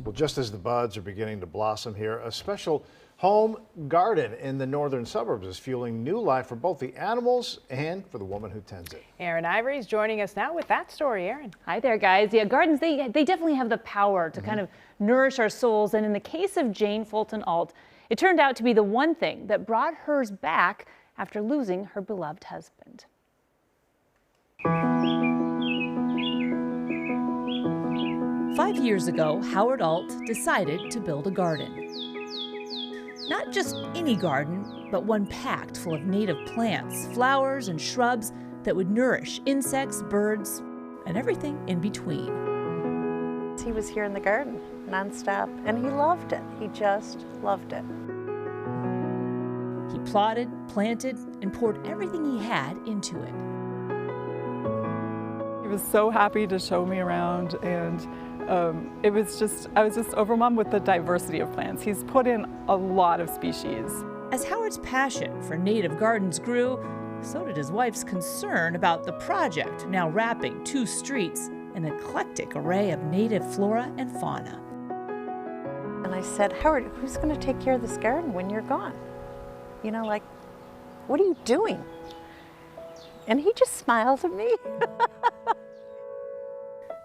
Well, just as the buds are beginning to blossom here, a special home garden in the northern suburbs is fueling new life for both the animals and for the woman who tends it. Erin Ivory is joining us now with that story. Erin. Hi there, guys. Yeah, gardens, they definitely have the power to kind of nourish our souls. And in the case of Jane Fulton Ault, it turned out to be the one thing that brought hers back after losing her beloved husband. 5 years ago, Howard Ault decided to build a garden. Not just any garden, but one packed full of native plants, flowers, and shrubs that would nourish insects, birds, and everything in between. He was here in the garden nonstop, and he loved it. He just loved it. He plotted, planted, and poured everything he had into it. He was so happy to show me around, and I was just overwhelmed with the diversity of plants. He's put in a lot of species. As Howard's passion for native gardens grew, so did his wife's concern about the project now wrapping 2 streets, an eclectic array of native flora and fauna. And I said, Howard, who's going to take care of this garden when you're gone? You know, like, what are you doing? And he just smiled at me.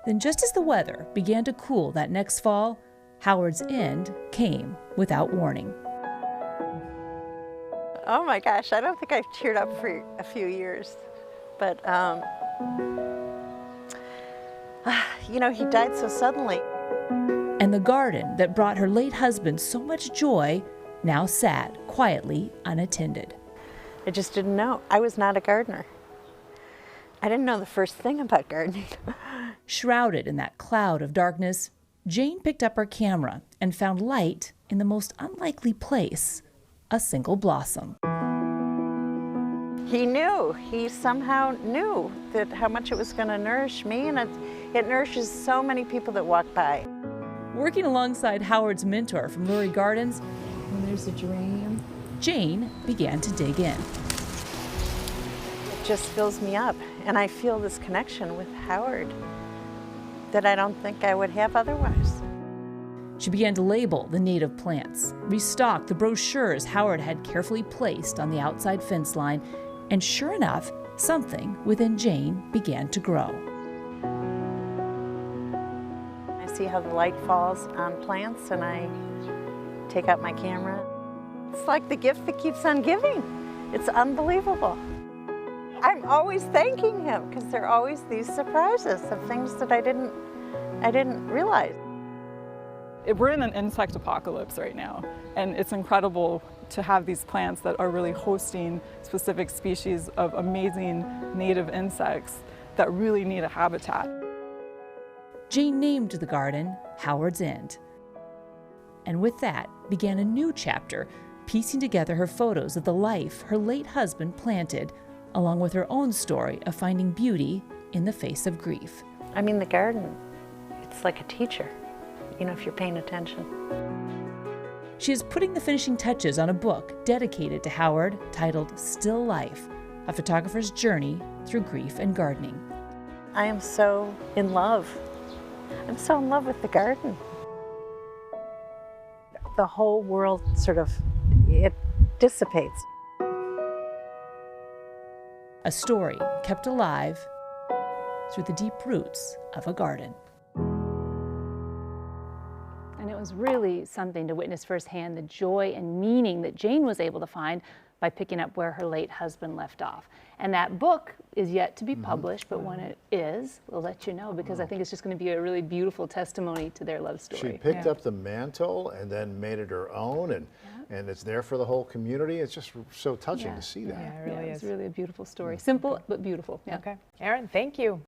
Then just as the weather began to cool that next fall, Howard's end came without warning. Oh my gosh, I don't think I've cheered up for a few years. But, you know, he died so suddenly. And the garden that brought her late husband so much joy now sat quietly unattended. I just didn't know. I was not a gardener. I didn't know the first thing about gardening. Shrouded in that cloud of darkness, Jane picked up her camera and found light in the most unlikely place, a single blossom. He knew. He somehow knew that how much it was going to nourish me, and it nourishes so many people that walk by. Working alongside Howard's mentor from Lurie Gardens, and there's a geranium, Jane began to dig in. It just fills me up, and I feel this connection with Howard that I don't think I would have otherwise. She began to label the native plants, restock the brochures Howard had carefully placed on the outside fence line, and sure enough, something within Jane began to grow. I see how the light falls on plants, and I take out my camera. It's like the gift that keeps on giving. It's unbelievable. I'm always thanking him because there are always these surprises of things that I didn't realize. We're in an insect apocalypse right now, and it's incredible to have these plants that are really hosting specific species of amazing native insects that really need a habitat. Jane named the garden Howard's End. And with that began a new chapter, piecing together her photos of the life her late husband planted, along with her own story of finding beauty in the face of grief. I mean, the garden, it's like a teacher, you know, if you're paying attention. She is putting the finishing touches on a book dedicated to Howard titled Still Life, a photographer's journey through grief and gardening. I am so in love. I'm so in love with the garden. The whole world sort of, it dissipates. A story kept alive through the deep roots of a garden. And it was really something to witness firsthand the joy and meaning that Jane was able to find by picking up where her late husband left off. And that book is yet to be published, but when it is, we'll let you know, because I think it's just going to be a really beautiful testimony to their love story. She picked up the mantle and then made it her own, and it's there for the whole community. It's just so touching to see that. Yeah, it really is. It's really a beautiful story. Simple, but beautiful. Yeah. Okay. Erin, thank you.